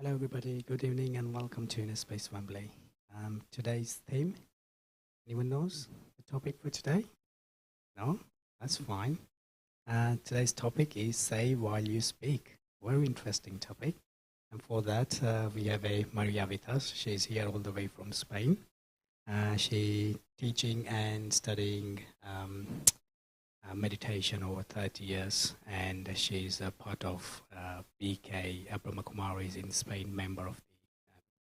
Hello, everybody. Good evening, and welcome to Inner Space Wembley. Today's theme. Anyone knows the topic for today? No, that's fine. Today's topic is "Say While You Speak." Very interesting topic. And for that, we have a Maria with us. She's here all the way from Spain. She teaching and studying meditation over 30 years, and she's a part of BK Brahma Kumaris in Spain, member of the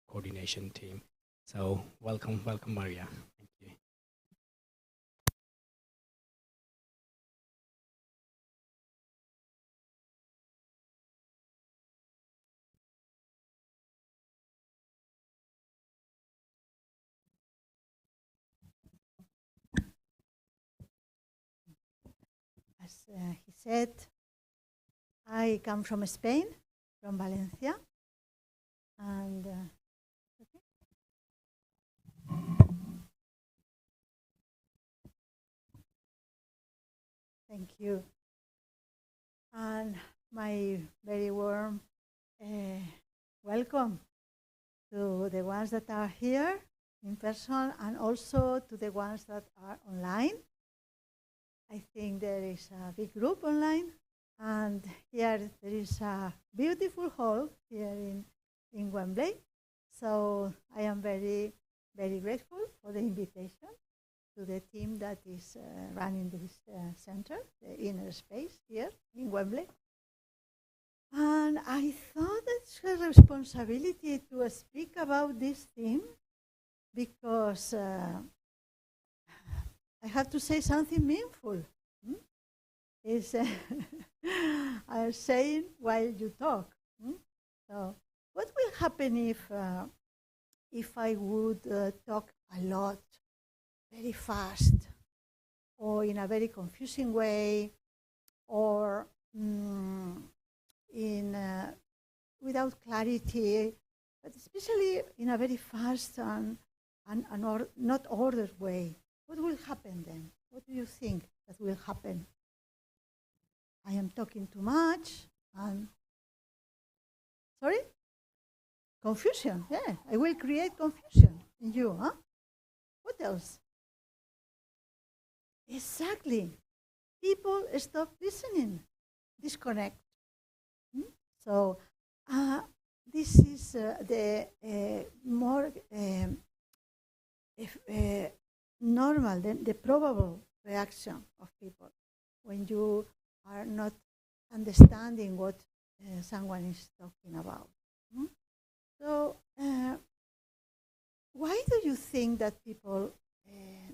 coordination team. So welcome, Maria. Thank you. As he said, I come from Spain, from Valencia, and okay. Thank you. And my very warm welcome to the ones that are here in person and also to the ones that are online. I think there is a big group online, and here there is a beautiful hall here in Wembley. So I am very, very grateful for the invitation to the team that is running this center, the inner space here in Wembley. And I thought it's her responsibility to speak about this theme because I have to say something meaningful. Is I'm saying while you talk. So, what will happen if I would talk a lot, very fast, or in a very confusing way, or without clarity, but especially in a very fast and not ordered way? What will happen then? What do you think that will happen? I am talking too much and sorry? Confusion, yeah. I will create confusion in you, huh? What else? Exactly. People stop listening, disconnect. So this is the more normal, the probable reaction of people when you are not understanding what someone is talking about. So why do you think that people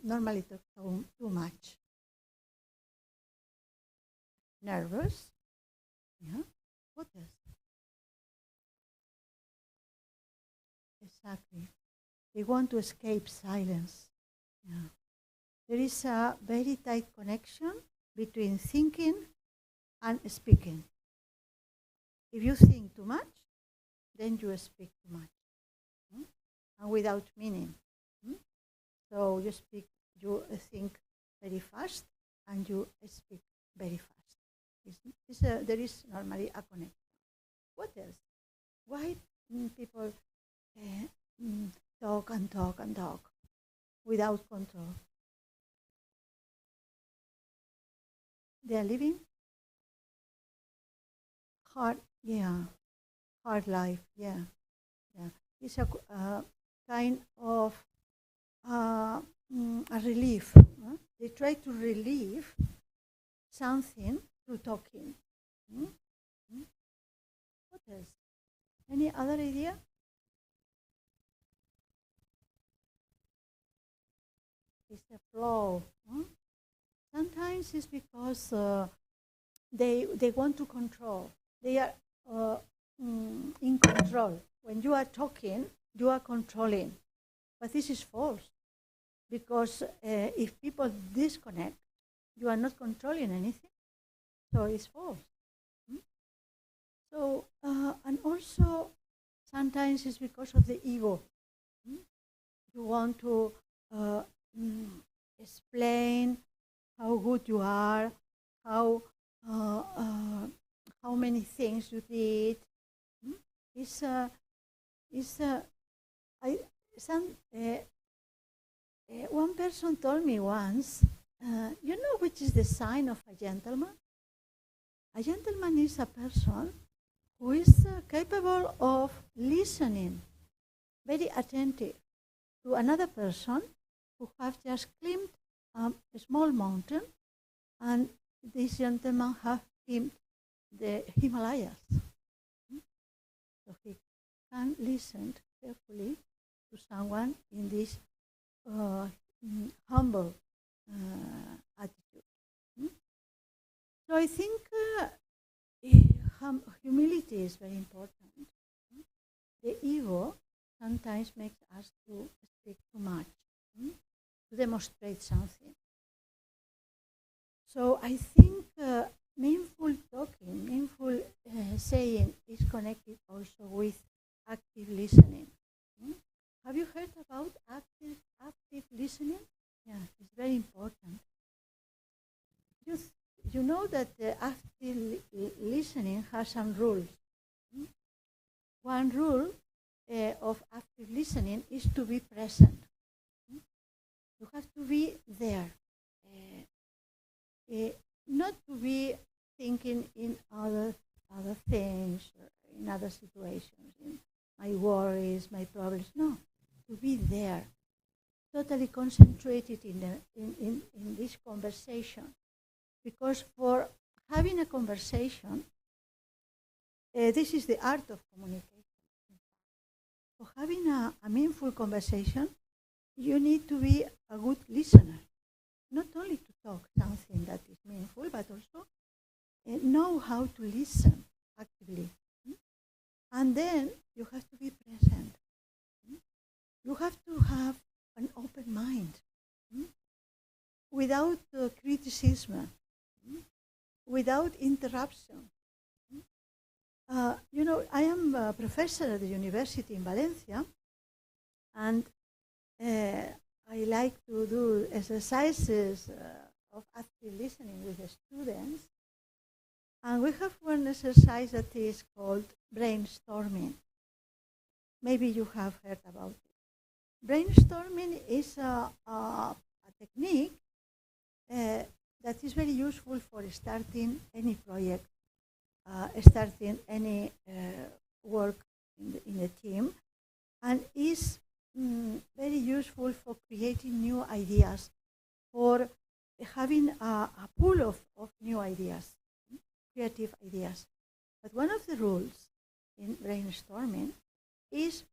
normally talk too much? Nervous? Yeah. What else? Exactly. They want to escape silence. Yeah. There is a very tight connection between thinking and speaking. If you think too much, then you speak too much, and without meaning. So you think very fast, and you speak very fast. There is normally a connection. What else? Why people talk and talk and talk without control? They are living hard life, yeah. It's a kind of a relief. They try to relieve something through talking. What else? Any other idea? It's a flow. Sometimes it's because they want to control. They are in control. When you are talking, you are controlling. But this is false. Because if people disconnect, you are not controlling anything. So it's false. So, and also, sometimes it's because of the ego. You want to explain how good you are, how many things you did. It's is I some one person told me once, you know which is the sign of a gentleman? A gentleman is a person who is capable of listening, very attentive to another person who have just climbed a small mountain, and this gentleman have climbed the Himalayas. So he can listen carefully to someone in this humble attitude. So I think humility is very important. The ego sometimes makes us to speak too much, to demonstrate something. So I think meaningful talking, meaningful saying is connected also with active listening. Have you heard about active listening? Yeah, it's very important. You know that active listening has some rules. One rule of active listening is to be present. You have to be there, not to be thinking in other things, in other situations, in my worries, my problems. No, to be there, totally concentrated in this conversation. Because for having a conversation, this is the art of communication. For having a meaningful conversation, you need to be a good listener. Not only to talk something that is meaningful, but also know how to listen actively. And then you have to be present. You have to have an open mind, without criticism, without interruption. You know, I am a professor at the university in Valencia, and I like to do exercises of active listening with the students. And we have one exercise that is called brainstorming. Maybe you have heard about it. Brainstorming is a technique that is very useful for starting any project, starting any work in the team, and is very useful for creating new ideas, for having a pool of new ideas, creative ideas. But one of the rules in brainstorming is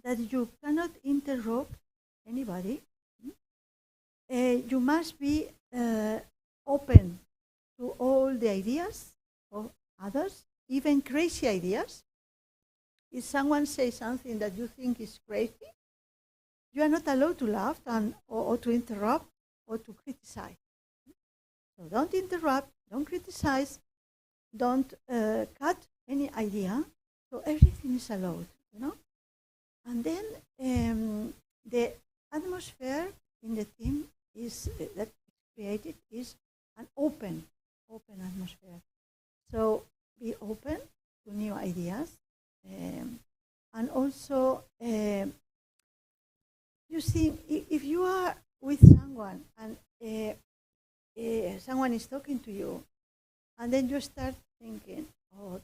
that you cannot interrupt anybody. You must be open to all the ideas of others, even crazy ideas. If someone says something that you think is crazy, you are not allowed to laugh or to interrupt or to criticize. So don't interrupt, don't criticize, don't cut any idea. So everything is allowed, you know. And then the atmosphere in the team is that created is an open atmosphere. So be open to new ideas, and also you see, if you are with someone and someone is talking to you, and then you start thinking, oh,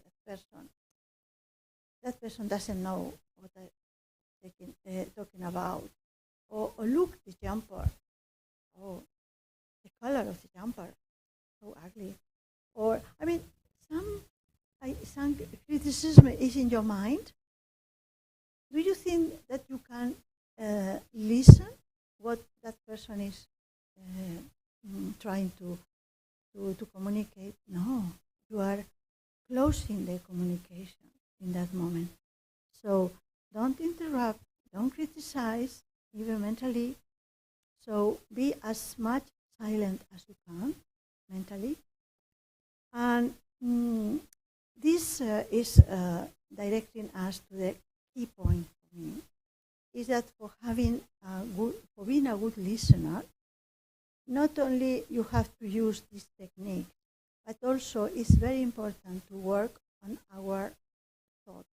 that person doesn't know what I'm talking about, or look, the jumper, oh, the color of the jumper, so ugly, or I mean, some criticism is in your mind. Do you think that you can listen what that person is trying to communicate? No, you are closing the communication in that moment. So don't interrupt, don't criticize, even mentally. So be as much silent as you can mentally. And this is directing us to the key point for me, is that for being a good listener, not only you have to use this technique, but also it's very important to work on our thoughts.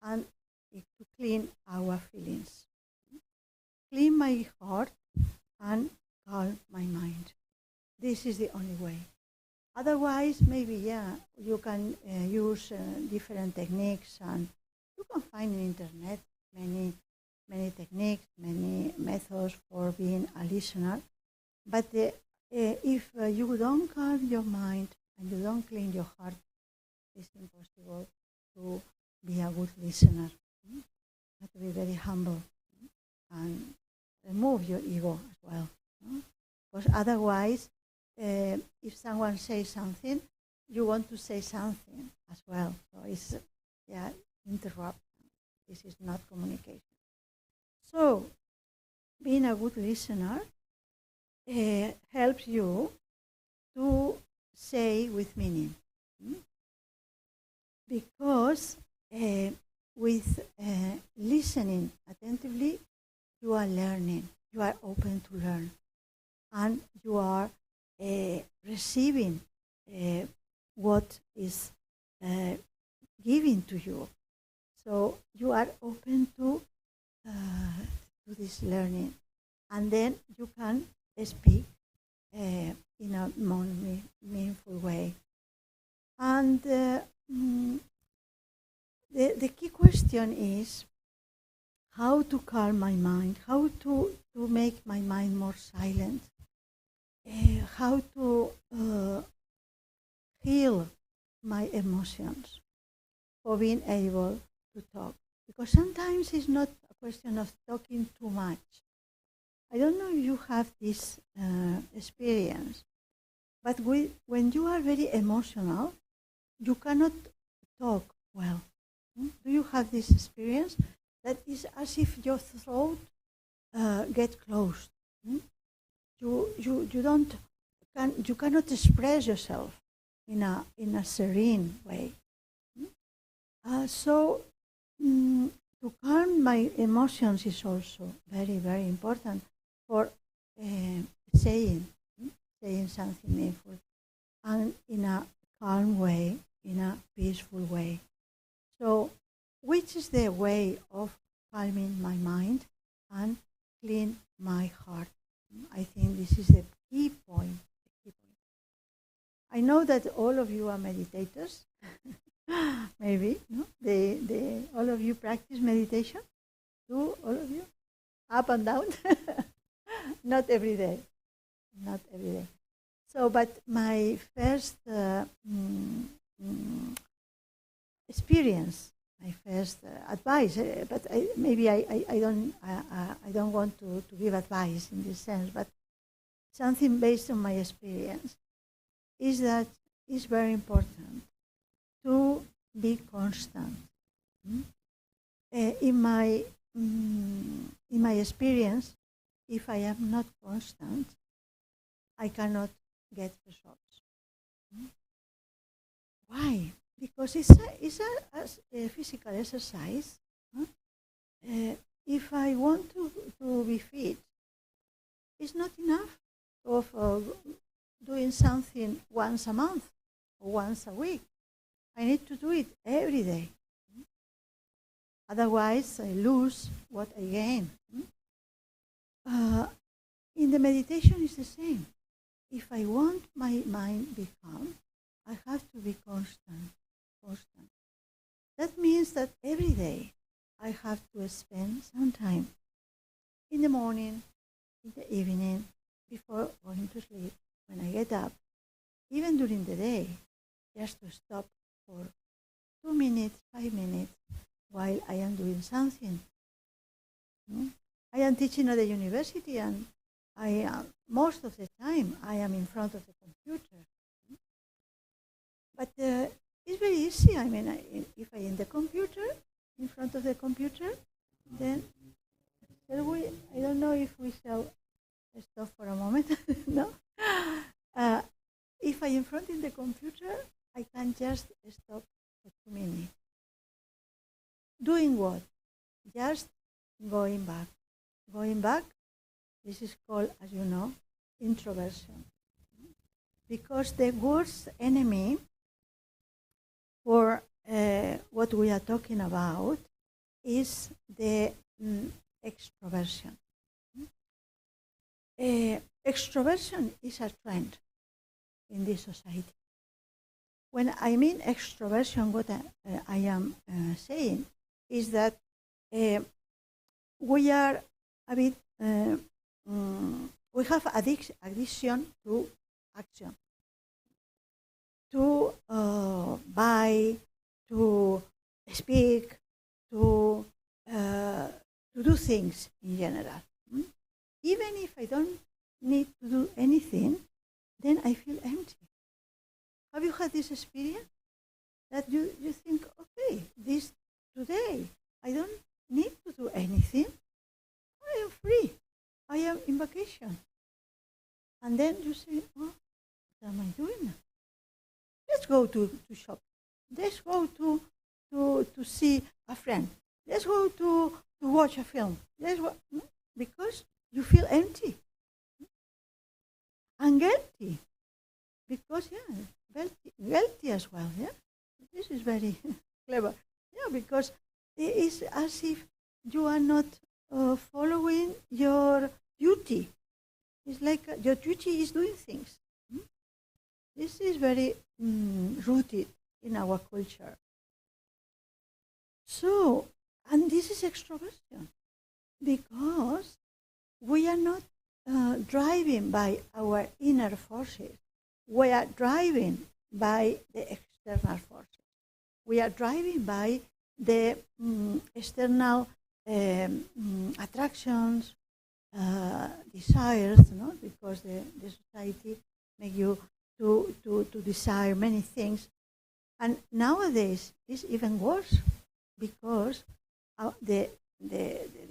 And is to clean our feelings. Clean my heart and calm my mind. This is the only way. Otherwise, maybe, you can use different techniques, and you can find in internet many techniques, many methods for being a listener. But if you don't calm your mind and you don't clean your heart, it's impossible to be a good listener. You have to be very humble and remove your ego as well. Because otherwise, if someone says something, you want to say something as well. So it's interrupt. This is not communication. So being a good listener helps you to say with meaning. Because with listening attentively, you are learning, you are open to learn, and you are receiving what is given to you. So you are open to this learning, and then you can speak in a more meaningful way. And the key question is how to calm my mind, how to make my mind more silent, how to heal my emotions for being able to talk. Because sometimes it's not a question of talking too much. I don't know if you have this experience, but when you are very emotional, you cannot talk well. Do you have this experience? That is as if your throat gets closed. You cannot express yourself in a serene way. So to calm my emotions is also very, very important for saying something meaningful, and in a calm way, in a peaceful way. So which is the way of calming my mind and clean my heart? I think this is the key point. I know that all of you are meditators. Maybe, no? All of you practice meditation? Do all of you? Up and down? Not every day. Not every day. So, but my first experience, my first advice, but I don't want to give advice in this sense, but something based on my experience is that it's very important to be constant. In my experience, if I am not constant, I cannot get results. Why? Because it's a physical exercise. If I want to be fit, it's not enough of doing something once a month or once a week. I need to do it every day. Otherwise, I lose what I gain. In the meditation, it's the same. If I want my mind to be calm, I have to be constant. That means that every day I have to spend some time in the morning, in the evening, before going to sleep, when I get up, even during the day, just to stop for 2 minutes, 5 minutes, while I am doing something. I am teaching at the university, and most of the time I am in front of the computer. But it's very easy. I mean, if I am in front of the computer, then I don't know if we shall stop for a moment. No? If I am in front of the computer, I can just stop for 2 minutes. Doing what? Just going back. Going back, this is called, as you know, introversion. Because the worst enemy for what we are talking about is the extroversion. Extroversion is a trend in this society. When I mean extroversion, what I am saying is that we are a bit, we have addiction to action, to buy, to speak, to do things in general. Even if I don't need to do anything, then I feel empty. Have you had this experience? That you think, okay, this today, I don't need to do anything. I am free. I am in vacation. And then you say, oh, what am I doing now? Let's go to shop. Let's go to see a friend. Let's go to watch a film. Because you feel empty and guilty. Because, guilty as well, yeah? This is very clever. Yeah, because it is as if you are not following your duty. It's like your duty is doing things. This is very rooted in our culture. So, and this is extroversion, because we are not driving by our inner forces. We are driving by the external forces. We are driving by the external attractions, desires, because the society make you to desire many things. And nowadays it's even worse, because the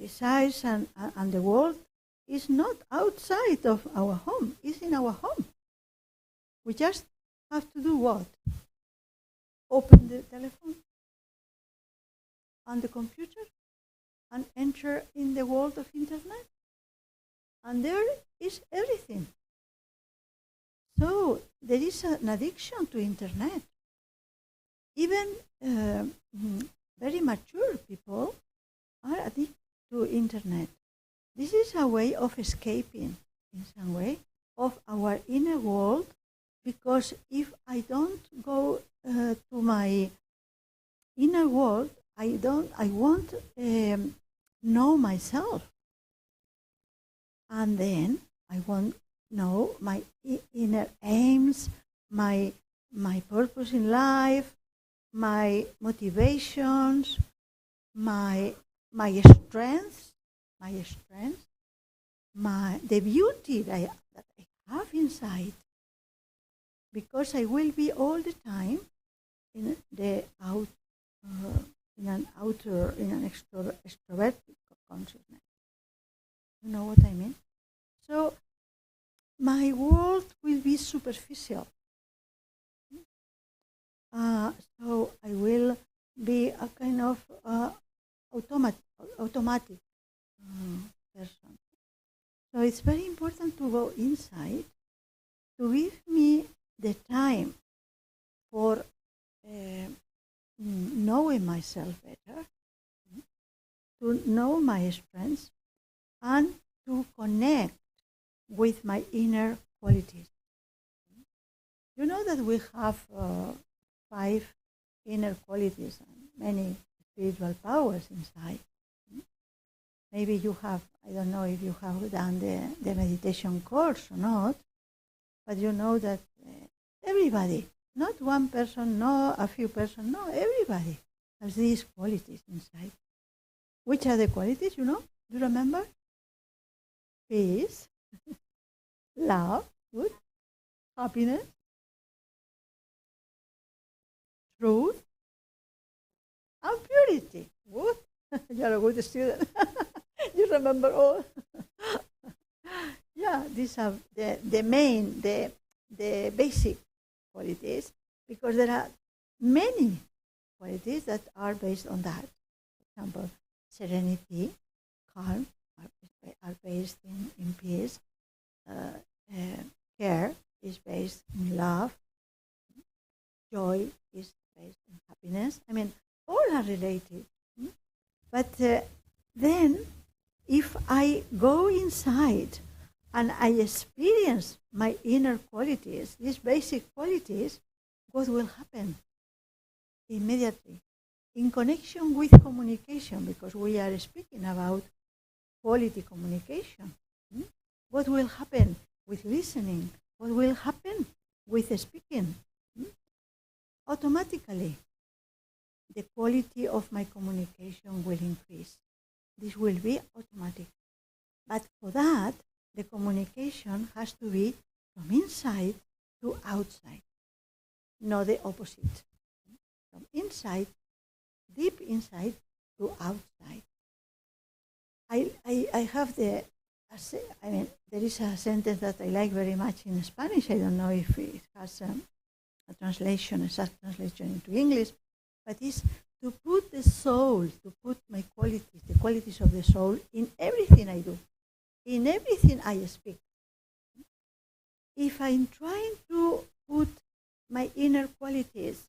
desires and the world is not outside of our home, it's in our home. We just have to do what? Open the telephone and the computer and enter in the world of internet. And there is everything. So there is an addiction to internet. Even very mature people are addicted to internet. This is a way of escaping, in some way, of our inner world, because if I don't go to my inner world, I won't know myself. And then I won't know my inner aims, my purpose in life, my motivations, my strengths, the beauty that I have inside. Because I will be all the time in an extroverted consciousness. You know what I mean? So my world will be superficial. So I will be a kind of automatic person. So it's very important to go inside, to give me the time for knowing myself better, to know my strengths, and to connect with my inner qualities. You know that we have 5 inner qualities and many spiritual powers inside. Maybe you have, I don't know if you have done the meditation course or not, but you know that everybody, not one person, no a few persons, no, everybody has these qualities inside. Which are the qualities, you know? Do you remember? Peace, love, good, happiness, truth, and purity. Good. You're a good student. You remember all. Yeah, these are the main, the basic qualities, because there are many qualities that are based on that. For example, serenity, calm are based in peace. Care is based in love. Joy is based in happiness. I mean, all are related. But then, if I go inside and I experience my inner qualities, these basic qualities, what will happen immediately? In connection with communication, because we are speaking about quality communication. What will happen with listening? What will happen with speaking? Automatically, the quality of my communication will increase. This will be automatic. But for that, the communication has to be from inside to outside, not the opposite. From inside, deep inside to outside. I have there is a sentence that I like very much in Spanish. I don't know if it has a translation, exact translation into English, but it's to put the soul, to put my qualities, the qualities of the soul in everything I do, in everything I speak. If I'm trying to put my inner qualities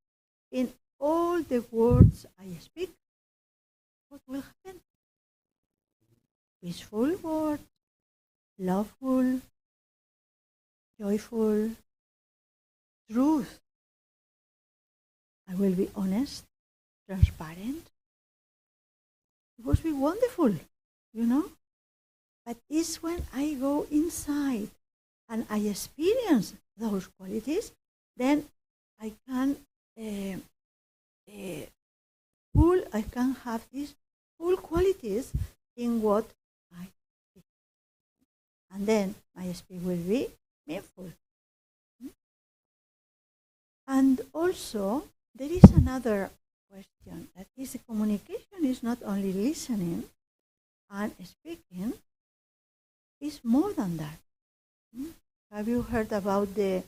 in all the words I speak, what will happen? Peaceful words, loveful, joyful, truth. I will be honest, transparent. It will be wonderful, But it's when I go inside and I experience those qualities, then I can I can have these full qualities in what I speak. And then my speech will be meaningful. And also, there is another question, that is, communication is not only listening and speaking, it's more than that. Have you heard about the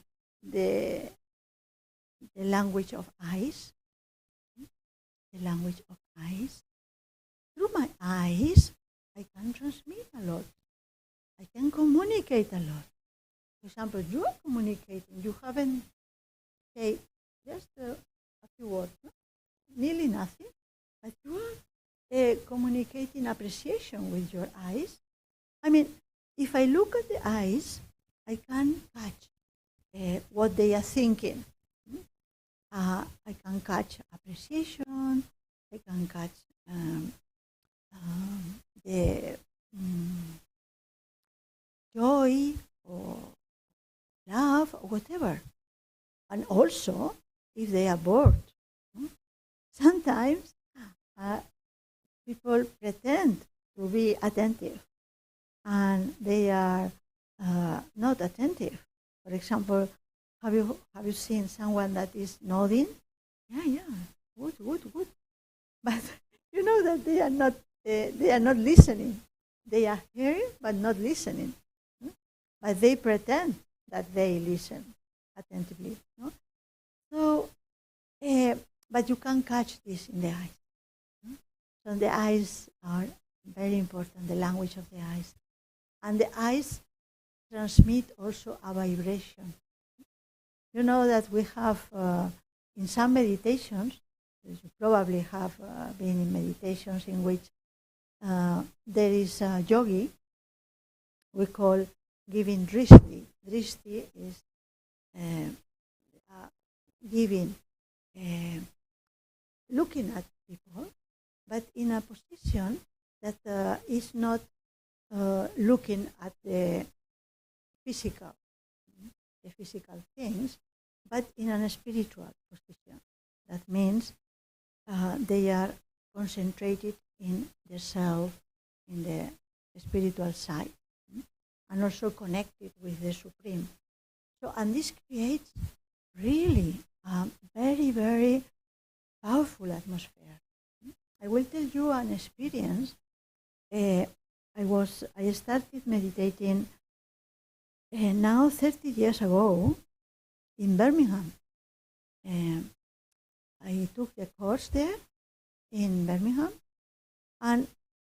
language of eyes? The language of eyes. Through my eyes, I can transmit a lot. I can communicate a lot. For example, you are communicating. You haven't said just a few words, nearly nothing, but you are communicating appreciation with your eyes. I mean, if I look at the eyes, I can catch what they are thinking. I can catch appreciation. I can catch the joy or love or whatever. And also, if they are bored. Sometimes people pretend to be attentive and they are not attentive. For example, have you seen someone that is nodding? Yeah, good. But you know that they are not listening. They are hearing but not listening. But they pretend that they listen attentively. No? So, but you can catch this in the eyes. So the eyes are very important, the language of the eyes. And the eyes transmit also a vibration. You know that we have, in some meditations, you probably have been in meditations in which there is a yogi we call giving drishti. Drishti is giving, looking at people, but in a position that is not looking at the physical things, but in a spiritual position. That means they are concentrated in the self, in the spiritual side, and also connected with the Supreme. So, and this creates really a very, very powerful atmosphere. I will tell you an experience. I started meditating now 30 years ago in Birmingham. I took the course there in Birmingham, and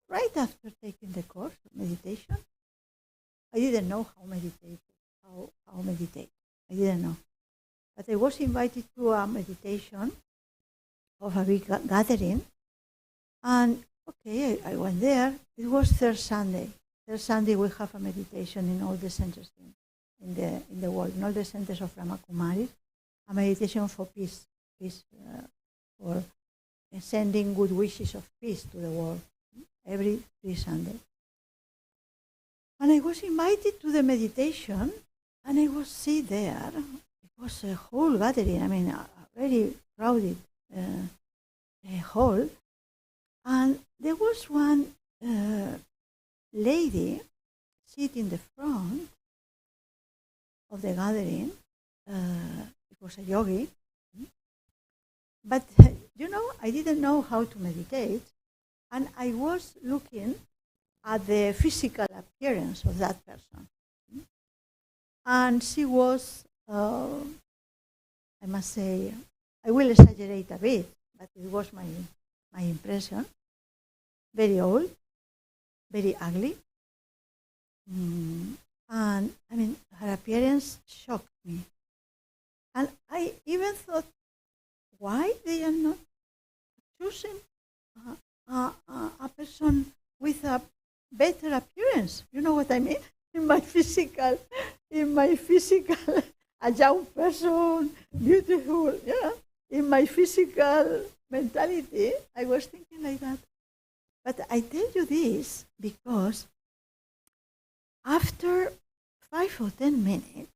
right after taking the course of meditation, I didn't know how meditate. I didn't know. But I was invited to a meditation of a big gathering, and Okay, I went there. It was third Sunday. Third Sunday we have a meditation in all the centers in the world, in all the centers of Brahma Kumaris, a meditation for peace, for sending good wishes of peace to the world every 3 Sunday. And I was invited to the meditation, and I was sit there. It was a whole gathering. I mean, a very crowded hall. And there was one lady sitting in the front of the gathering. It was a yogi. But, I didn't know how to meditate. And I was looking at the physical appearance of that person. And she was, I must say, I will exaggerate a bit, but it was my impression. Very old, very ugly. And I mean, her appearance shocked me. And I even thought, why they are not choosing a person with a better appearance? You know what I mean? In my physical, a young person, beautiful, yeah. In my physical mentality, I was thinking like that. But I tell you this because after 5 or 10 minutes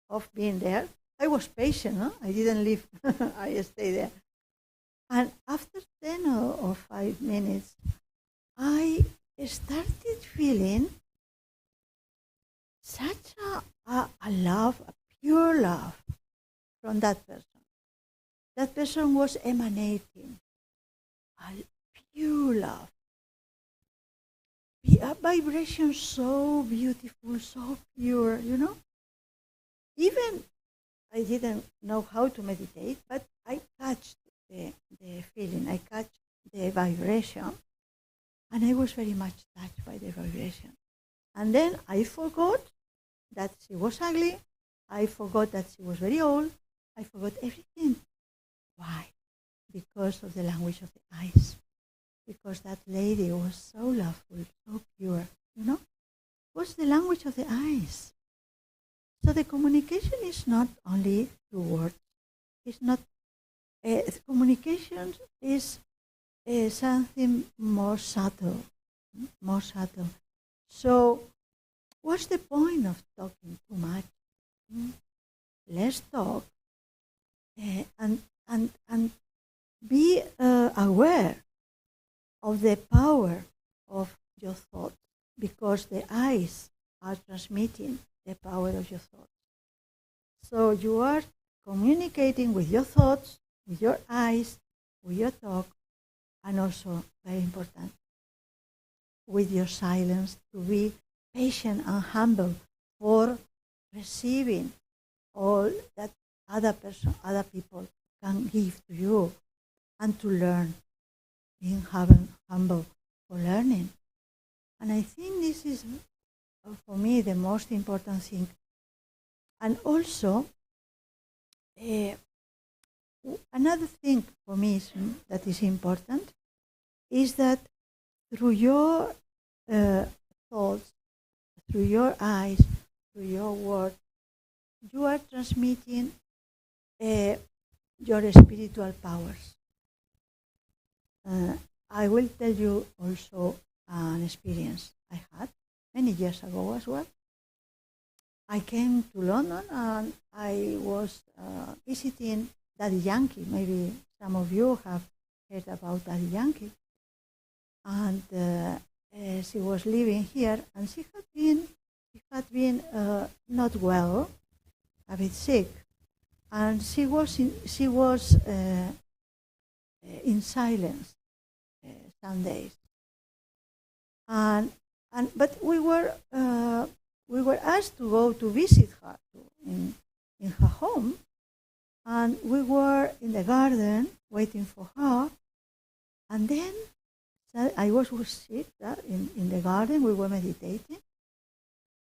of being there, I was patient. Huh? I didn't leave. I stayed there. And after 10 or 5 minutes, I started feeling such a love, a pure love from that person. That person was emanating a pure love. A vibration so beautiful, so pure, Even I didn't know how to meditate, but I catched the feeling, I catched the vibration, and I was very much touched by the vibration. And then I forgot that she was ugly, I forgot that she was very old, I forgot everything. Why? Because of the language of the eyes. Because that lady was so lovely, so pure, was the language of the eyes. So the communication is not only through words. It's not, communication is something more subtle, more subtle. So what's the point of talking too much? Let's talk and be aware of the power of your thoughts, because the eyes are transmitting the power of your thoughts. So you are communicating with your thoughts, with your eyes, with your talk, and also, very important, with your silence, to be patient and humble for receiving all that other people can give to you, and to learn, being humble for learning. And I think this is, for me, the most important thing. And also, another thing for me that is important is that through your thoughts, through your eyes, through your words, you are transmitting your spiritual powers. I will tell you also an experience I had many years ago as well. I came to London and I was visiting Daddy Yankee. Maybe some of you have heard about Daddy Yankee. And she was living here, and she had been not well, a bit sick, and she was in silence some days. But we were asked to go to visit her in her home, and we were in the garden waiting for her. And then I was sit in the garden. We were meditating,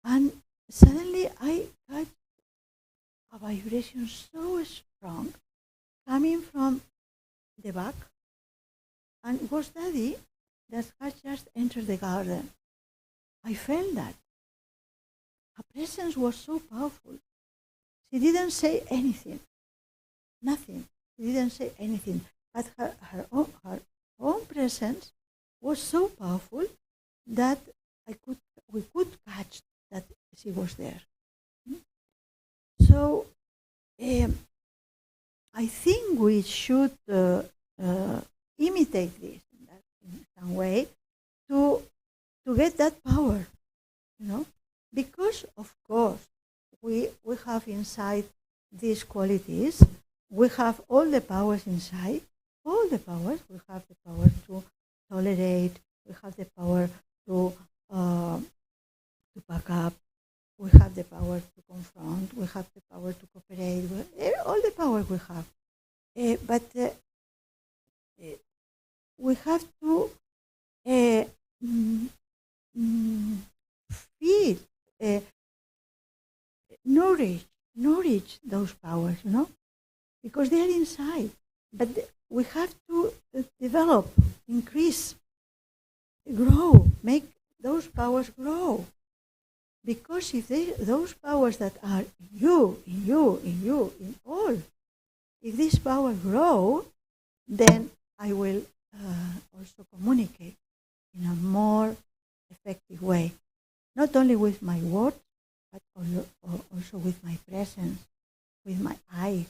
and suddenly I got a vibration so strong coming from the back, and it was Daddy. that had just entered the garden. I felt that. Her presence was so powerful. She didn't say anything, nothing. She didn't say anything. But her own presence was so powerful that we could catch that she was there. So I think we should imitate this in some way to get that power, because of course we have inside these qualities. We have all the powers inside, all the powers. We have the power to tolerate. We have the power to back up. We have the power to confront. We have the power to cooperate. All the power we have. But we have to feed, nourish those powers, because they are inside. But we have to develop, increase, grow, make those powers grow. Because if those powers that are in you, in all, if these powers grow, then I will also communicate in a more effective way. Not only with my words, but also with my presence, with my eyes.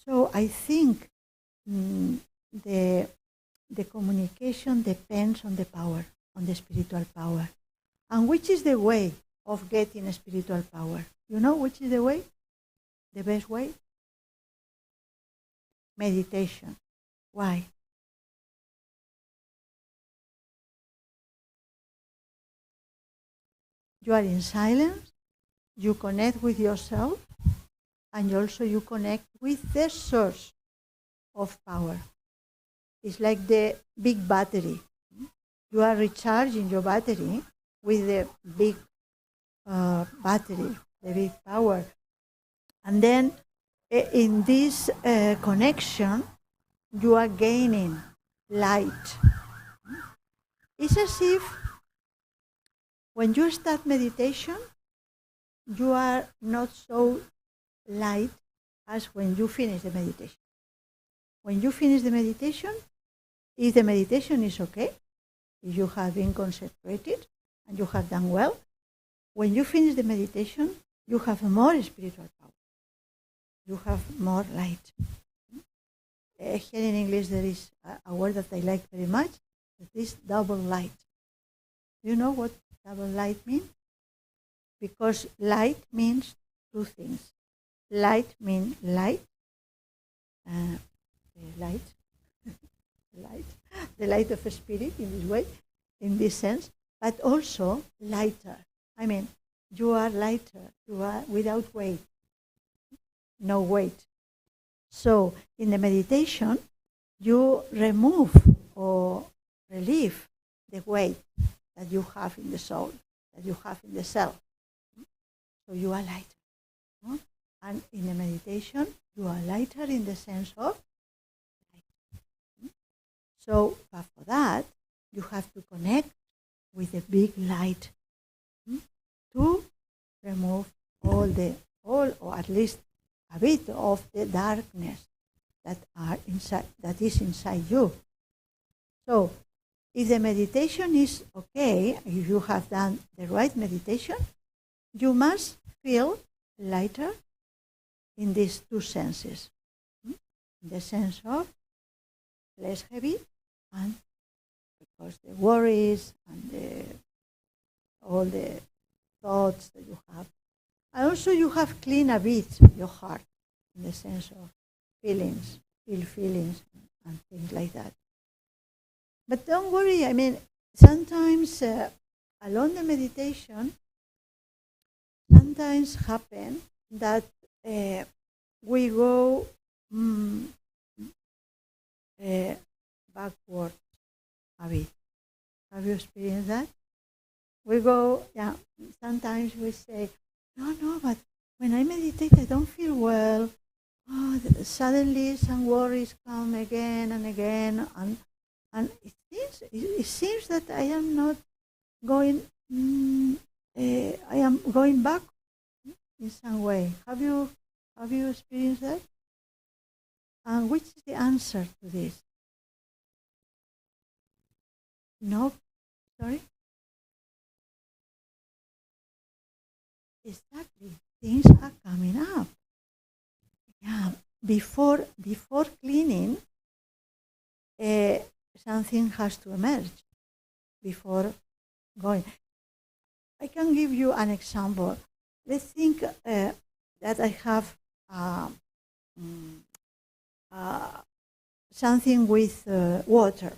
So I think the communication depends on the power, on the spiritual power. And which is the way of getting spiritual power? You know which is the way? The best way? Meditation. Why? You are in silence, you connect with yourself, and also you connect with the source of power. It's like the big battery. You are recharging your battery with the big battery, the big power. And then in this connection, you are gaining light. It's as if when you start meditation, you are not so light as when you finish the meditation. When you finish the meditation, if the meditation is okay, if you have been concentrated and you have done well, when you finish the meditation, you have more spiritual power. You have more light. Here in English there is a word that I like very much, that is double light. You know what double light means? Because light means two things. Light means light, the light of a spirit in this way, in this sense, but also lighter. I mean, you are lighter, you are without weight, no weight. So in the meditation, you remove or relieve the weight that you have in the soul, that you have in the self. So you are lighter. And in the meditation, you are lighter in the sense of light. So, but for that, you have to connect with the big light to remove all, or at least a bit of the darkness that is inside you. So, if the meditation is okay, if you have done the right meditation, you must feel lighter in these two senses. In the sense of less heavy, and because the worries and all the thoughts that you have. And also you have cleaned a bit your heart in the sense of feelings and things like that. But don't worry, I mean, sometimes along the meditation, sometimes happen that we go backward a bit. Have you experienced that? We go, sometimes we say, no, but when I meditate, I don't feel well. Oh, suddenly some worries come again and again, And it seems that I am not going, I am going back in some way. Have you experienced that? And which is the answer to this? No, sorry? Exactly. Things are coming up. Yeah. Before cleaning, something has to emerge before going. I can give you an example. Let's think that I have something with water,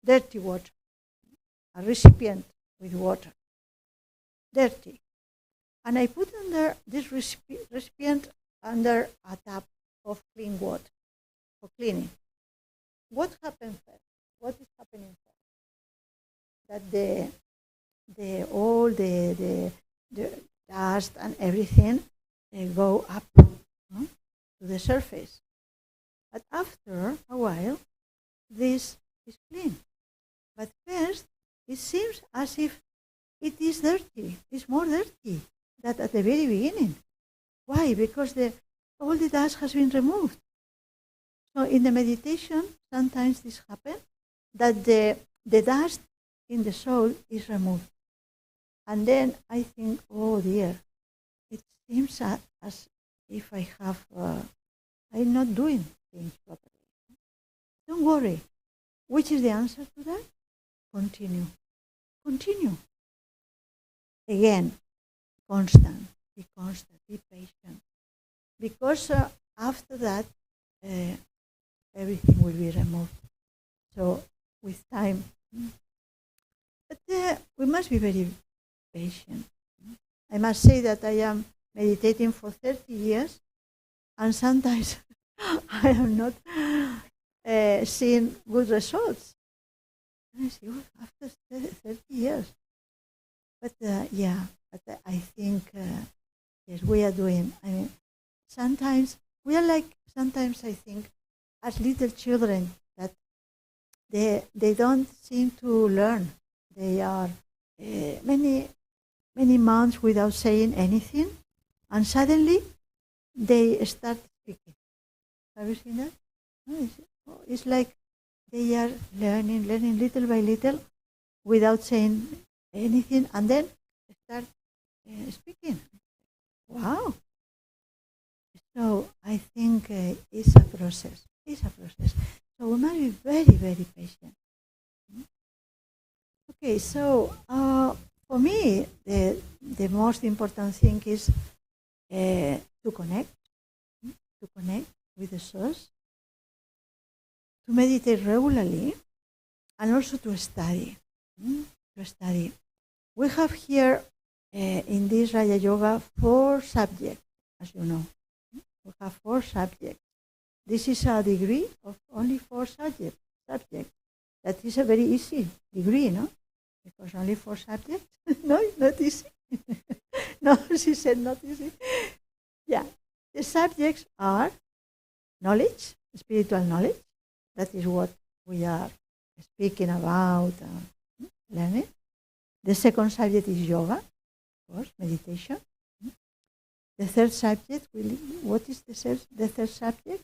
dirty water, a recipient with water, dirty. And I put under this recipient under a tap of clean water for cleaning. What happens first? What is happening first? That all the dust and everything go up to the surface. But after a while, this is clean. But first, it seems as if it is dirty. It's more dirty than at the very beginning. Why? Because all the dust has been removed. So in the meditation, sometimes this happens, that the dust in the soul is removed. And then I think, oh dear, it seems as if I'm not doing things properly. Don't worry. Which is the answer to that? Continue. Continue. Again, constant. Be constant. Be patient. Because after that, everything will be removed. So with time. But we must be very patient. I must say that I am meditating for 30 years, and sometimes I am not seeing good results. And I say, well, after 30 years. But I think, yes, we are doing, sometimes I think, as little children, that they don't seem to learn. They are many months without saying anything, and suddenly they start speaking. Have you seen that? No, it's like they are learning little by little without saying anything, and then start speaking. Wow. So I think it's a process. So we must be very, very patient. Okay, so for me, the most important thing is to connect with the source, to meditate regularly, and also to study. We have here in this Raja Yoga 4 subjects, as you know. We have 4 subjects. This is a degree of only 4 subjects. That is a very easy degree, no? Because only 4 subjects? No, it's not easy. No, she said not easy. Yeah, the subjects are knowledge, spiritual knowledge. That is what we are speaking about, learning. The second subject is yoga, of course, meditation. The third subject, what is the third subject?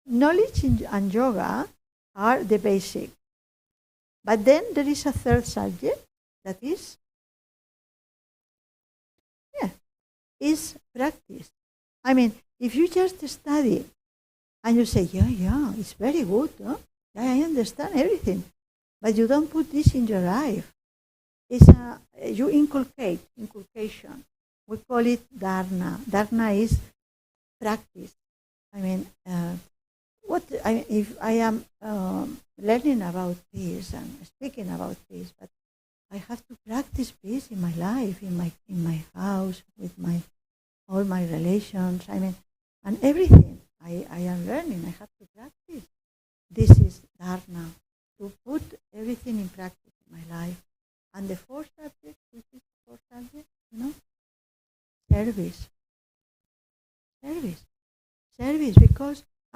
Knowledge and yoga are the basic. But then there is a third subject that is practice. I mean, if you just study and you say, yeah, it's very good, huh? I understand everything, but you don't put this in your life. You inculcation. We call it dharna. Dharna is practice. I mean, if I am learning about this and speaking about this, but I have to practice peace in my life, in my house, with all my relations. I mean, and everything I am learning. I have to practice. This is dharna, to put everything in practice in my life. And the fourth subject, which is the fourth subject, service. service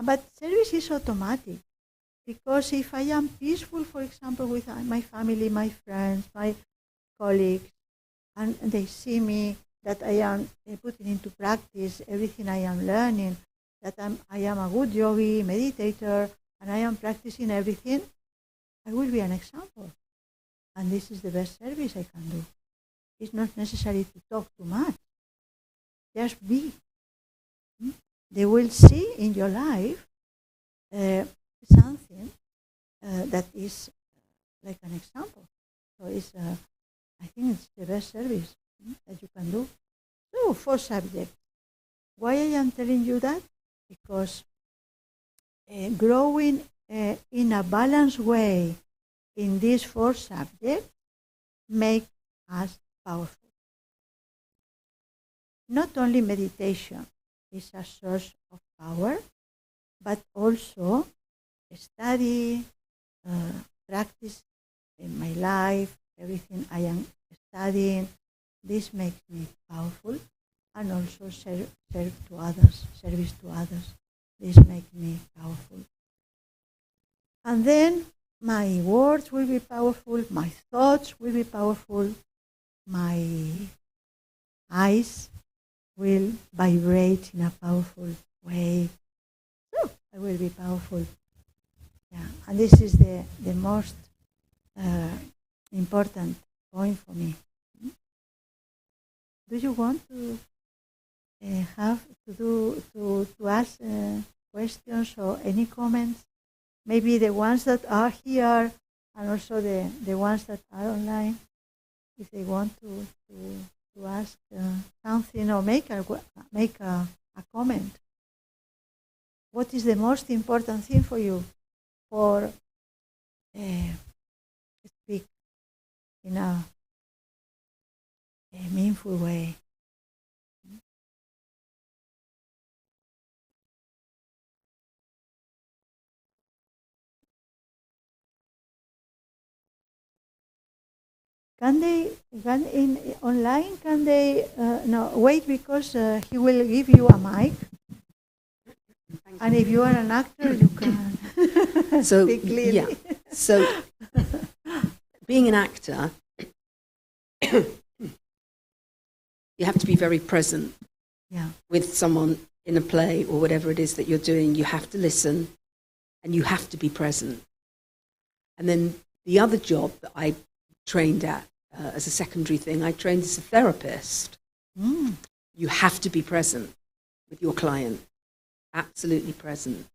but service is automatic. Because if I am peaceful, for example, with my family, my friends, my colleagues, and they see me that I am putting into practice everything I am learning, that I am a good yogi, meditator, and I am practicing everything, I will be an example. And this is the best service I can do. It's not necessary to talk too much. Just be. They will see in your life something that is like an example. So I think it's the best service that you can do. So, 4 subjects. Why I am telling you that? Because growing in a balanced way in these 4 subjects make us powerful. Not only meditation is a source of power, but also study, practice in my life, everything I am studying. This makes me powerful, and also service to others. This makes me powerful. And then my words will be powerful, my thoughts will be powerful, my eyes will vibrate in a powerful way. So I will be powerful. Yeah, and this is the most important point for me. Do you want to ask questions or any comments? Maybe the ones that are here and also the ones that are online, if they want to ask something or make a comment. What is the most important thing for you for speak in a meaningful way? Can they online? Can they no wait, because he will give you a mic, and if you are an actor, you can So speak clearly. yeah, so being an actor, you have to be very present with someone in a play or whatever it is that you're doing. You have to listen, and you have to be present. And then the other job that I trained at as a secondary thing, I trained as a therapist. You have to be present with your client, absolutely present.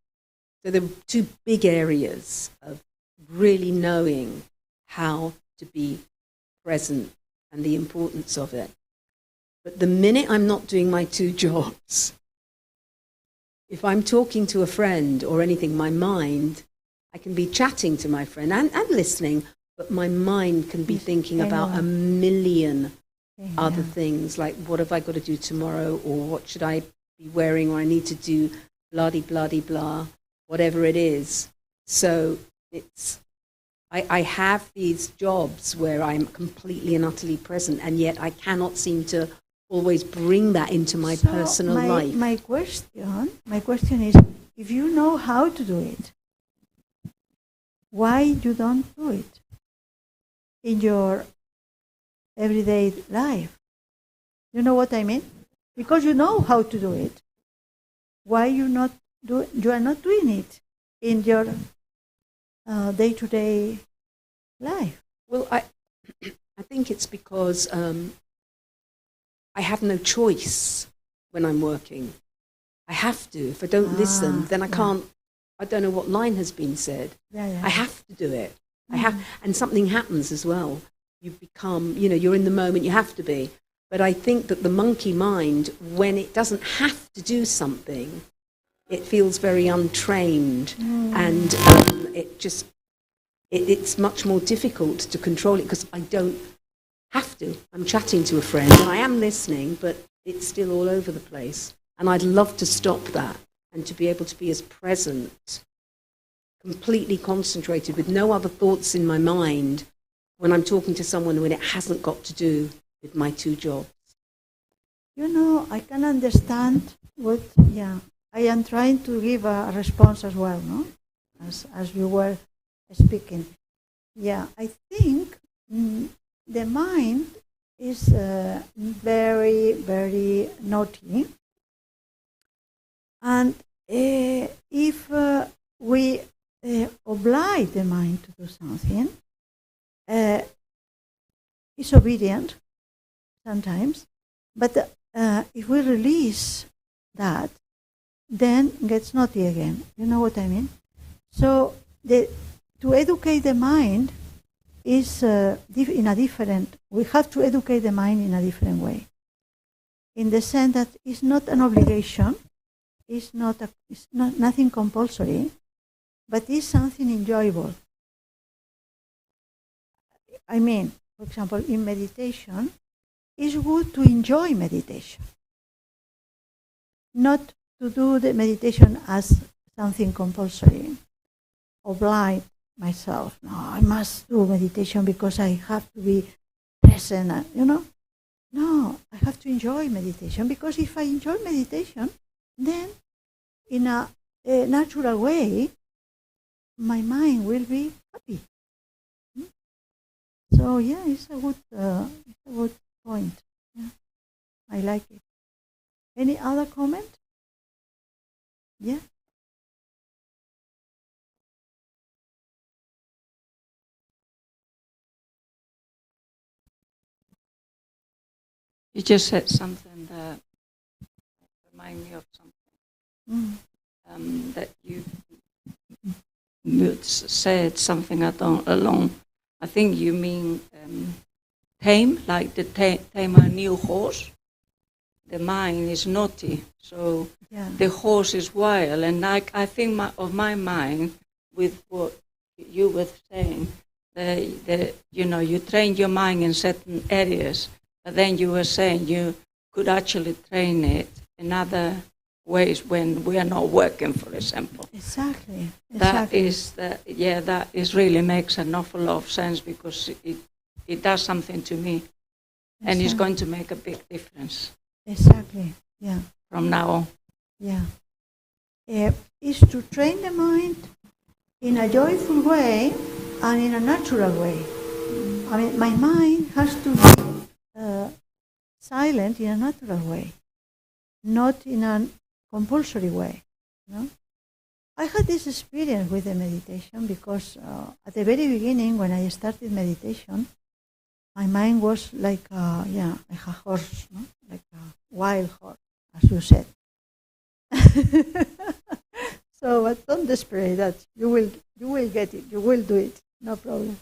So there are 2 big areas of really knowing how to be present and the importance of it. But the minute I'm not doing my 2 jobs, if I'm talking to a friend or anything, my mind, I can be chatting to my friend and listening, but my mind can be thinking about a million other things, like what have I got to do tomorrow, or what should I be wearing, or I need to do blah-de-blah-de-blah, whatever it is. So I have these jobs where I'm completely and utterly present, and yet I cannot seem to always bring that into my personal life. My question is, if you know how to do it, why you don't do it in your everyday life? You know what I mean? Because you know how to do it. Why you are not doing it in your day-to-day life? Well, I think it's because I have no choice when I'm working. I have to. If I don't listen, then I can't. I don't know what line has been said. I have to do it. And something happens as well. You become, you're in the moment, you have to be. But I think that the monkey mind, when it doesn't have to do something, it feels very untrained, and it's much more difficult to control it because I don't have to. I'm chatting to a friend and I am listening, but it's still all over the place. And I'd love to stop that and to be able to be as present, completely concentrated with no other thoughts in my mind when I'm talking to someone when it hasn't got to do with my 2 jobs. I can understand what I am trying to give a response as well, no? As you were speaking. Yeah, I think the mind is very, very naughty. And if we oblige the mind to do something, it's obedient sometimes. But if we release that, then gets naughty again. You know what I mean? So to educate the mind is in a different. We have to educate the mind in a different way. In the sense that it's not an obligation, it's not nothing compulsory, but it's something enjoyable. I mean, for example, in meditation, it's good to enjoy meditation, not to do the meditation as something compulsory. Oblige myself. No, I must do meditation because I have to be present. No, I have to enjoy meditation because if I enjoy meditation, then in a natural way, my mind will be happy. So yeah, it's a good point. Yeah, I like it. Any other comment? Yeah. You just said something that reminded me of something. That you said something along. I think you mean tame, like the tame a new horse. The mind is naughty, so the horse is wild. And I think of my mind with what you were saying. You train your mind in certain areas. But then you were saying you could actually train it in other ways when we are not working, for example. Exactly. That really makes an awful lot of sense because it does something to me. Exactly. And it's going to make a big difference. Exactly, yeah. From now on. Yeah. Is to train the mind in a joyful way and in a natural way. I mean, my mind has to be silent in a natural way, not in a compulsory way. No? I had this experience with the meditation because at the very beginning, when I started meditation, my mind was like a horse, no? Like a wild horse, as you said. So, but don't despair that you will get it, you will do it, no problem.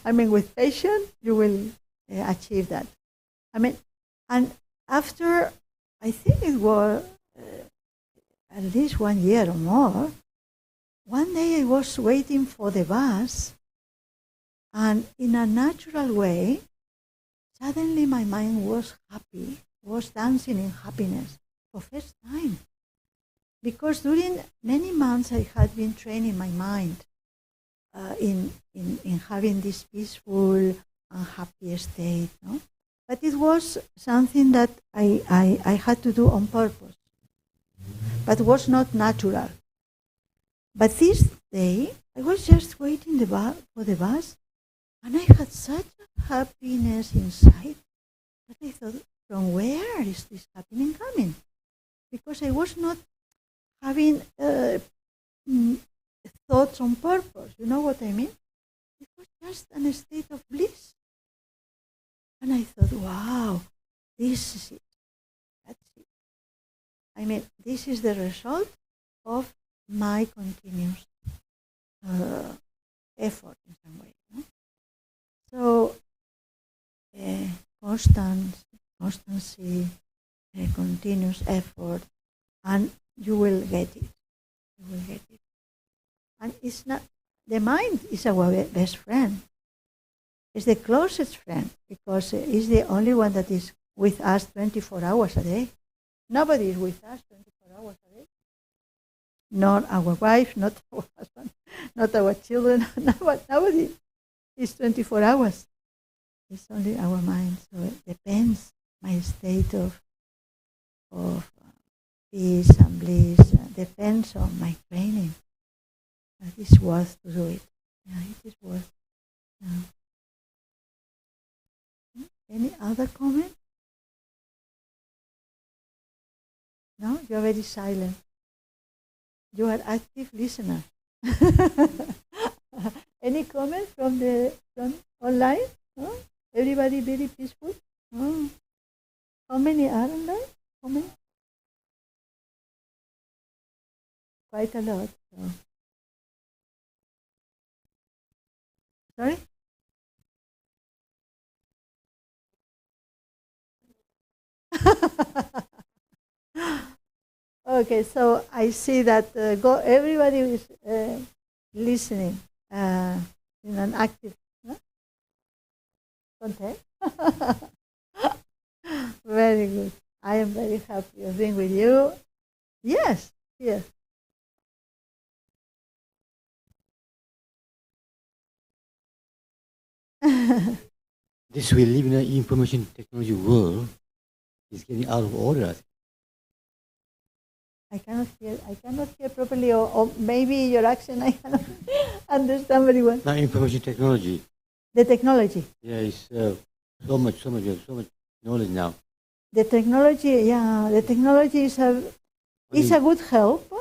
I mean, with patience, you will achieve that. I mean, and after, I think it was at least 1 year or more, one day I was waiting for the bus, and in a natural way, suddenly my mind was happy, was dancing in happiness for first time. Because during many months I had been training my mind in having this peaceful and happy state. No? But it was something that I had to do on purpose, but was not natural. But this day, I was just waiting for the bus, and I had such a happiness inside that I thought, from where is this happiness coming? Because I was not having thoughts on purpose. You know what I mean? It was just a state of bliss. And I thought, wow, this is it. That's it. I mean, this is the result of my continuous effort in some way. No? So, constancy, continuous effort, and you will get it. You will get it. And it's not, the mind is our best friend. It's the closest friend because it's the only one that is with us 24 hours a day. Nobody is with us 24 hours a day. Not our wife, not our husband, not our children. Nobody is 24 hours. It's only our mind. So it depends my state of peace and bliss and depends on my training. It is worth to do it. Yeah, it is worth. Yeah. Any other comment? No, you are very silent. You are active listener. Any comment from online? No? Everybody very peaceful? Oh. How many are online? How many? Quite a lot. So. Sorry? Okay, so I see that everybody is listening in an active context. Very good. I am very happy of being with you. Yes, yes. This we live in an information technology world is getting out of order. I cannot hear properly, or maybe your accent I cannot understand very well. Now information technology. The technology. Yeah, it's so much knowledge now. The technology, the technology is a good help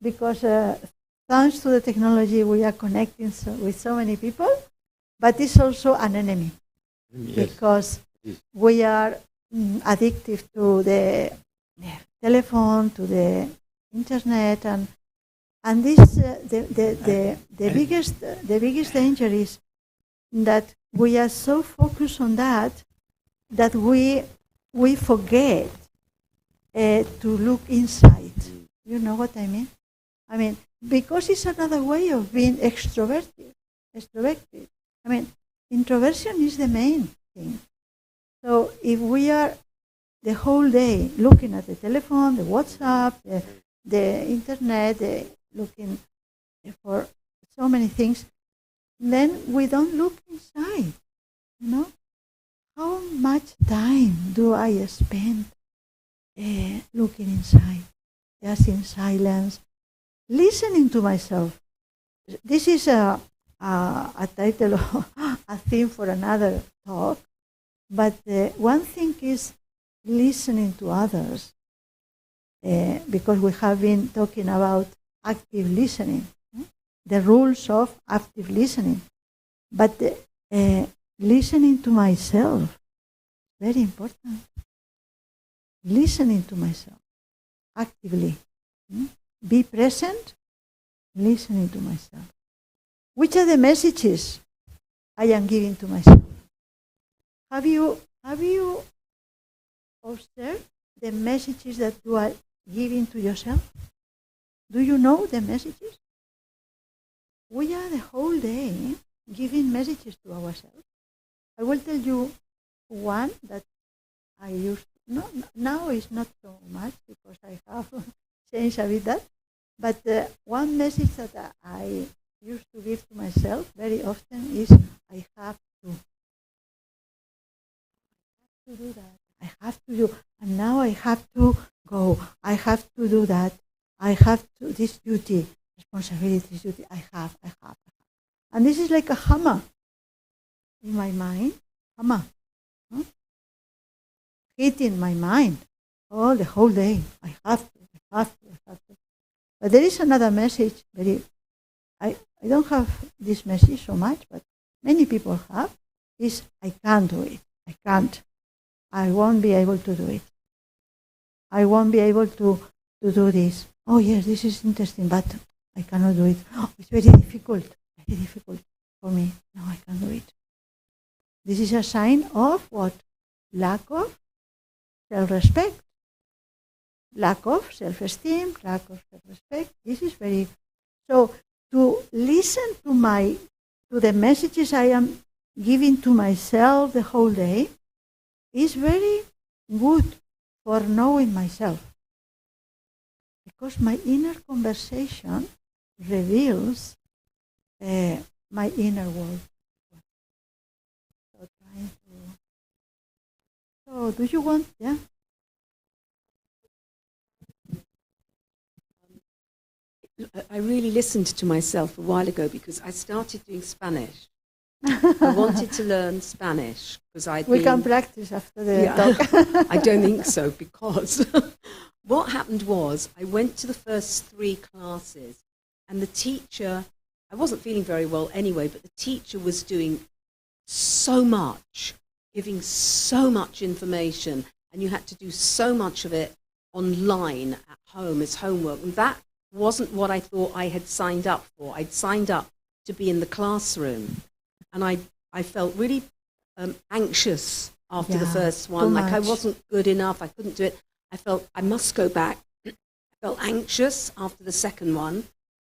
because thanks to the technology we are connecting with so many people, but it's also an enemy because we are addicted to the telephone, to the internet, and this the biggest danger is that we are so focused on that we forget to look inside. You know what I mean? I mean, because it's another way of being extroverted. I mean, introversion is the main thing. So if we are the whole day looking at the telephone, the WhatsApp, the internet, looking for so many things, then we don't look inside. You know, how much time do I spend looking inside, just in silence, listening to myself? This is a title, a theme for another talk. But one thing is listening to others, because we have been talking about active listening, the rules of active listening. But listening to myself, very important. Listening to myself actively. Be present, listening to myself. Which are the messages I am giving to myself? Have you observed the messages that you are giving to yourself? Do you know the messages? We are the whole day giving messages to ourselves. I will tell you one that I used to, now it's not so much because I have changed a bit that, but one message that I used to give to myself very often is I have to do that. I have to do, and now I have to go. I have to do that. I have to, this duty, responsibility, this duty, I have. And this is like a hammer in my mind, hitting my mind all the whole day. I have to. But there is another message, I don't have this message so much, but many people have, is I can't do it. I can't. I won't be able to do it. I won't be able to do this. Oh yes, this is interesting, but I cannot do it. Oh, it's very difficult for me. No, I can't do it. This is a sign of what? Lack of self-respect. Lack of self-esteem, lack of self-respect. This is very... So to listen to the messages I am giving to myself the whole day is very good for knowing myself. Because my inner conversation reveals my inner world. So do you want, I really listened to myself a while ago because I started doing Spanish. I wanted to learn Spanish because We can practice after the talk. I don't think so, because what happened was I went to the first 3 classes and the teacher, I wasn't feeling very well anyway, but the teacher was doing so much, giving so much information, and you had to do so much of it online at home as homework. And that wasn't what I thought I had signed up for. I'd signed up to be in the classroom. And I felt really anxious after the first one. Like I wasn't good enough. I couldn't do it. I felt I must go back. I felt anxious after the second one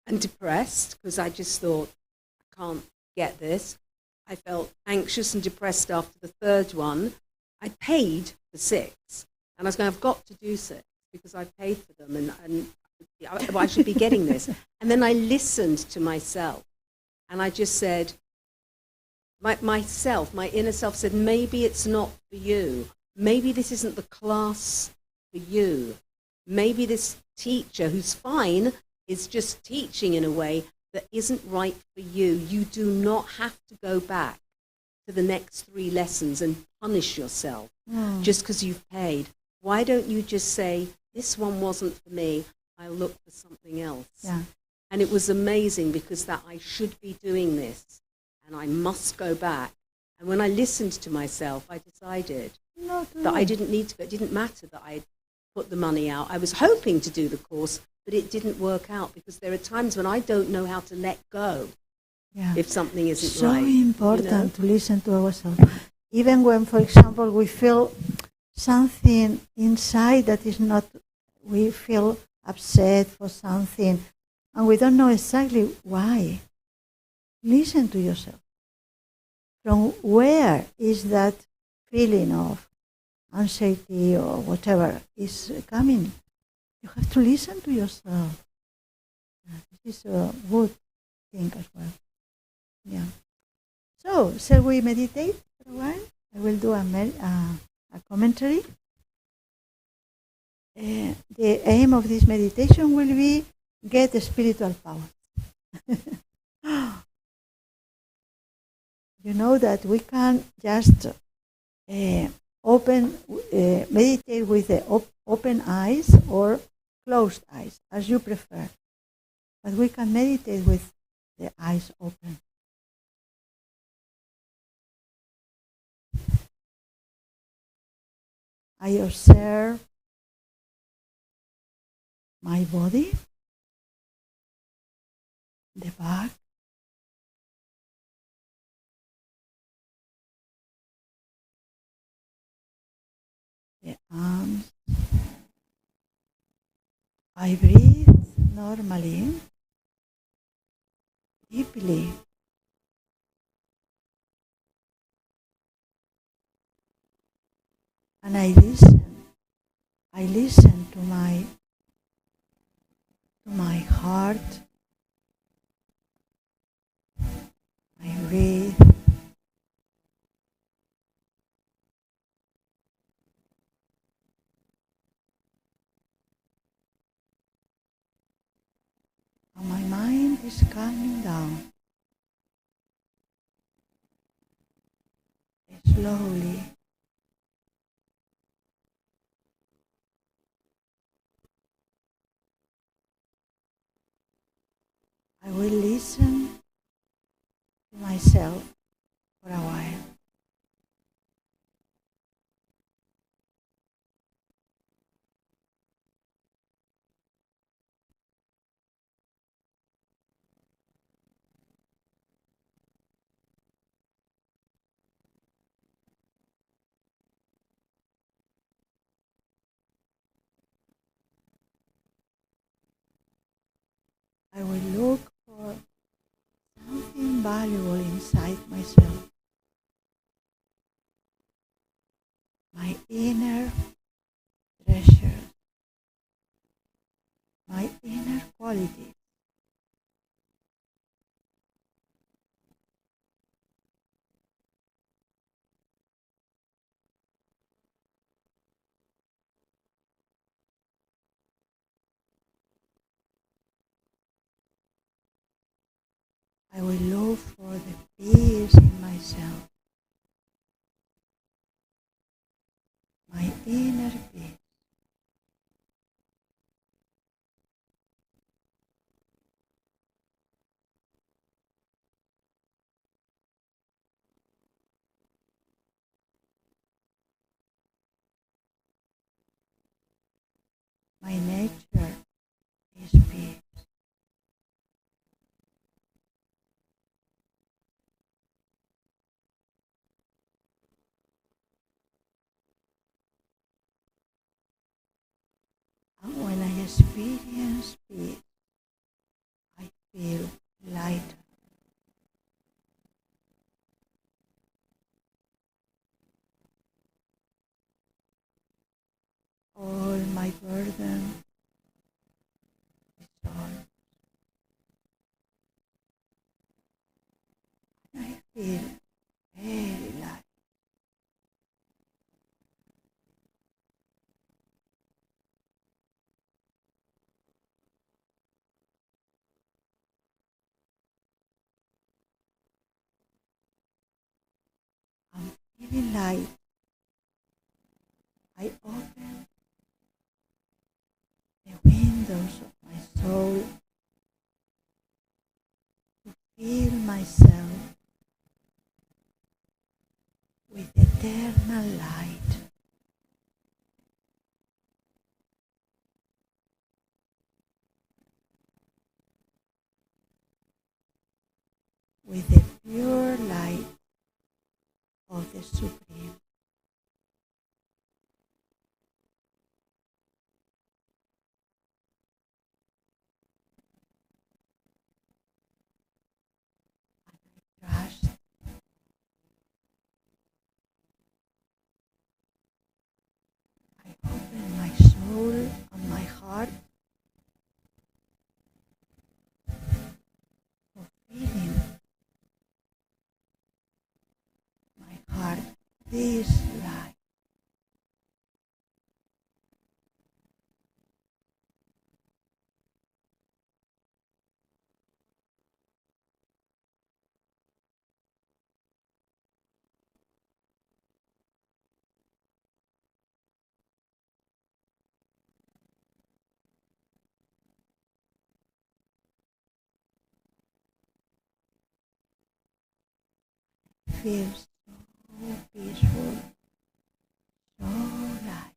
and depressed because I just thought, I can't get this. I felt anxious and depressed after the third one. I paid for 6. And I was going, I've got to do 6 because I've paid for them and I should be getting this. And then I listened to myself and I just said, my inner self said, maybe it's not for you. Maybe this isn't the class for you. Maybe this teacher, who's fine, is just teaching in a way that isn't right for you. You do not have to go back to the next 3 lessons and punish yourself just because you've paid. Why don't you just say, this one wasn't for me, I'll look for something else. Yeah. And it was amazing because that I should be doing this. And I must go back. And when I listened to myself, I decided that I didn't need to go. It didn't matter that I put the money out. I was hoping to do the course, but it didn't work out because there are times when I don't know how to let go if something isn't right. So important to listen to ourselves. Even when, for example, we feel something inside that is not, we feel upset for something, and we don't know exactly why. Listen to yourself. From where is that feeling of anxiety or whatever is coming? You have to listen to yourself. This is a good thing as well. Yeah. So, shall we meditate for a while? I will do a commentary. The aim of this meditation will be get spiritual power. You know that we can just meditate with the open eyes or closed eyes, as you prefer. But we can meditate with the eyes open. I observe my body, the back, the arms. I breathe normally, deeply. And I listen. I listen to my heart. I breathe. And my mind is calming down. Slowly. I will listen to myself for a while. I will look for something valuable inside myself. My inner treasure, my inner quality. I will look for the peace in myself, my inner peace. My nature is peace. And when I experience peace, I feel lighter. All my burden is gone. I feel very light. I'm feeling light. I open the windows of my soul to feel myself with eternal light. With the pure light of the Supreme. Trust. I open my soul and my heart for feeling my heart this light. Feels so peaceful, so light,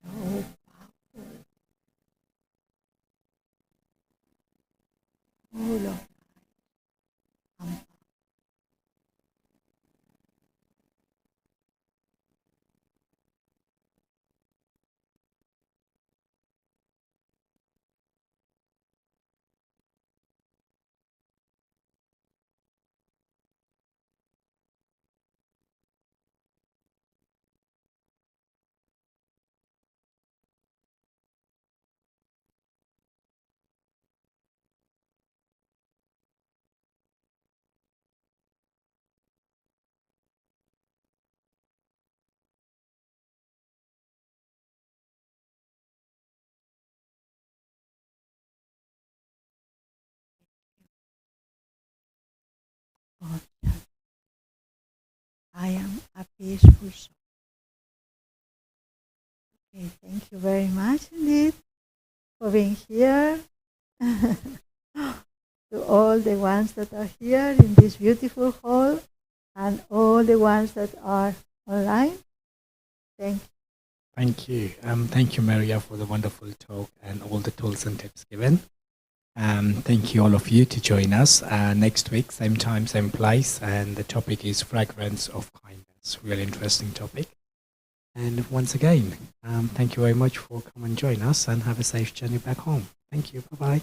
so powerful, full of light. Conscious. I am a peaceful soul. Okay, thank you very much indeed for being here. To all the ones that are here in this beautiful hall and all the ones that are online. Thank you. Thank you. Thank you, Maria, for the wonderful talk and all the tools and tips given. Thank you all of you to join us next week, same time, same place. And the topic is fragrance of kindness. Really interesting topic. And once again, thank you very much for coming and join us and have a safe journey back home. Thank you. Bye-bye.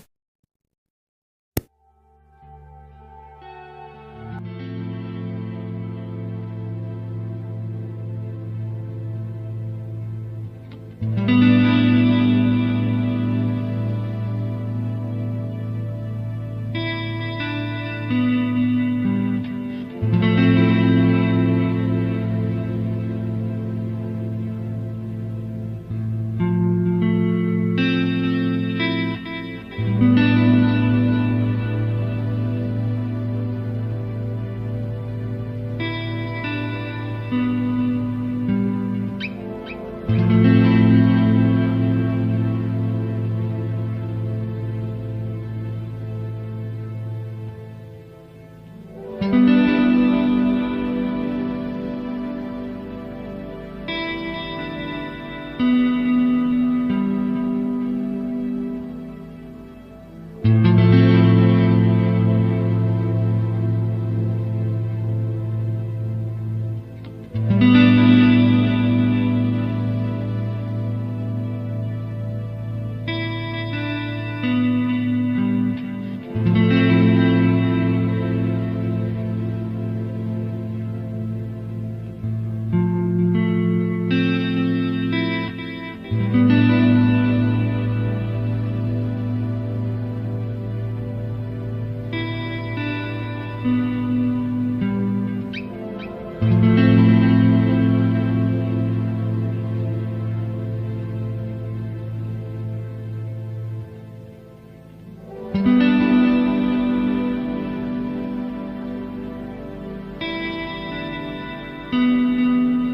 you.